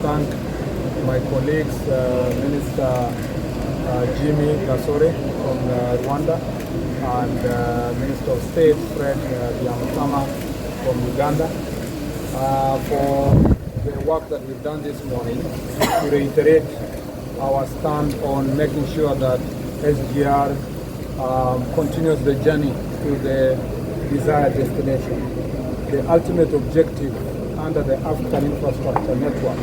Thank my colleagues, Minister Jimmy Gasore from Rwanda and Minister of State Fred Byamutama from Uganda for the work that we've done this morning to reiterate our stand on making sure that SGR continues the journey to the desired destination. The ultimate objective under the African Infrastructure Network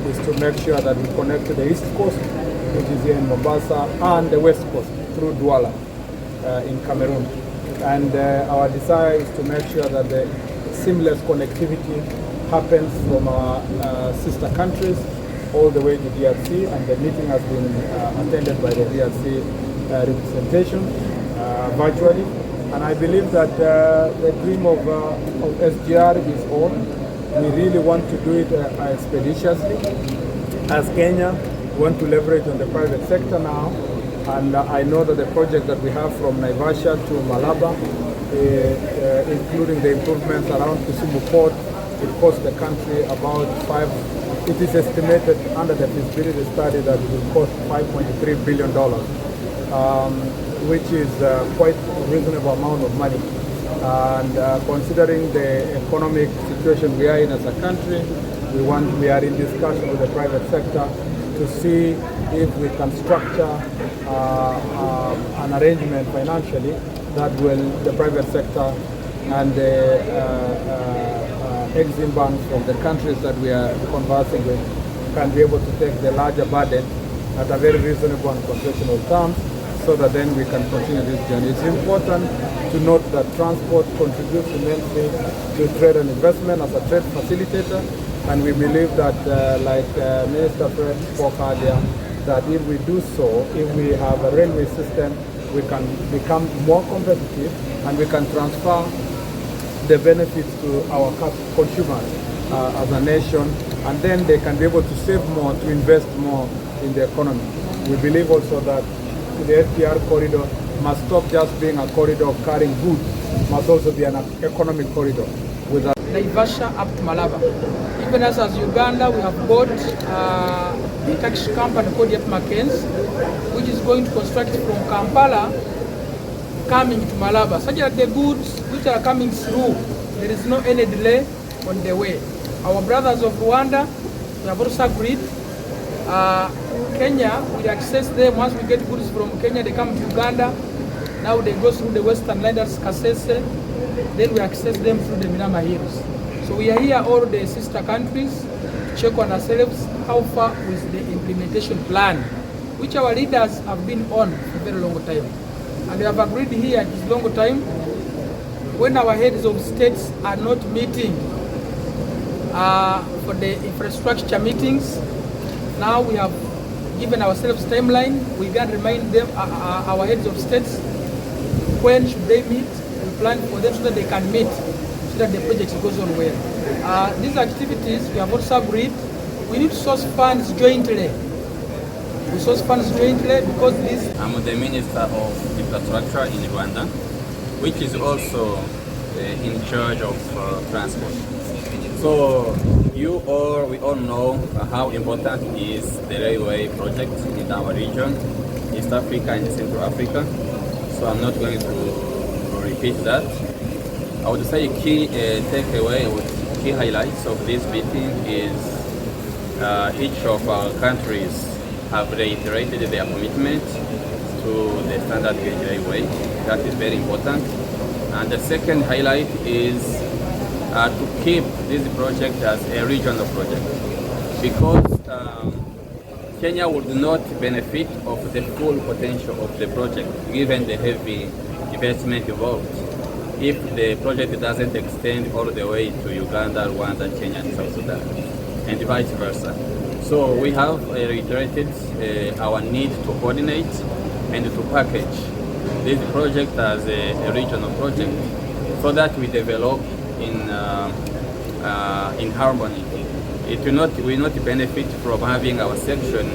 is to make sure that we connect to the East Coast, which is here in Mombasa, and the West Coast through Douala in Cameroon. And our desire is to make sure that the seamless connectivity happens from our sister countries all the way to DRC, and the meeting has been attended by the DRC representation virtually. And I believe that the dream of SGR is on. We really want to do it expeditiously. As Kenya, we want to leverage on the private sector now. And I know that the project that we have from Naivasha to Malaba, including the improvements around Kisumu Port, it costs the country about it is estimated under the feasibility study that it will cost $5.3 billion, which is quite a reasonable amount of money. And considering the economic situation we are in as a country, we are in discussion with the private sector to see if we can structure an arrangement financially that will the private sector and the Exim banks from the countries that we are conversing with can be able to take the larger burden at a very reasonable and concessional terms, so that then we can continue this journey. It's important to note that transport contributes immensely to trade and investment as a trade facilitator, and we believe that, like Minister Fred spoke earlier, that if we do so, if we have a railway system, we can become more competitive and we can transfer the benefits to our consumers as a nation, and then they can be able to save more, to invest more in the economy. We believe also that the SGR corridor must stop just being a corridor of carrying goods, must also be an economic corridor. With Naivasha up to Malaba. Even as Uganda, we have bought a Turkish company called Mackenzie, which is going to construct from Kampala coming to Malaba, such that the goods which are coming through, there is no any delay on the way. Our brothers of Rwanda, we have also agreed. Kenya, we access them. Once we get goods from Kenya, they come to Uganda. Now they go through the western line, that's Kasese. Then we access them through the Minama Hills. So we are here, all the sister countries, to check on ourselves how far with the implementation plan, which our leaders have been on for a very long time. And we have agreed here at this long time, when our heads of states are not meeting for the infrastructure meetings, now we have given ourselves timeline. We can remind them, our heads of states, when should they meet, and plan for them so that they can meet, so that the project goes on well. These activities, we have also agreed, we need to source funds jointly. We source funds jointly because this... I'm the Minister of Infrastructure in Rwanda, which is also in charge of transport. So we all know how important is the railway project in our region, East Africa and Central Africa. So I'm not going to repeat that. I would say key takeaway or key highlights of this meeting is each of our countries have reiterated their commitment to the standard gauge railway. That is very important. And the second highlight is to keep this project as a regional project, because Kenya would not benefit of the full potential of the project given the heavy investment involved if the project doesn't extend all the way to Uganda, Rwanda, Kenya and South Sudan, and vice versa. So we have reiterated our need to coordinate and to package this project as a regional project so that we develop in harmony. It will not benefit from having our section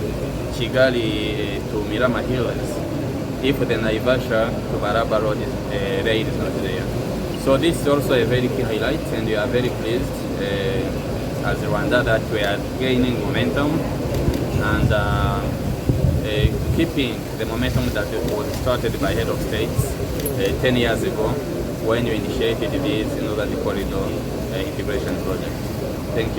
Kigali to Mirama Hills if the Naivasha to Baraba Road rail is not there. So this is also a very key highlight, and we are very pleased as Rwanda that we are gaining momentum and keeping the momentum that was started by head of states 10 years ago when you initiated this Northern Corridor integration project. Thank you.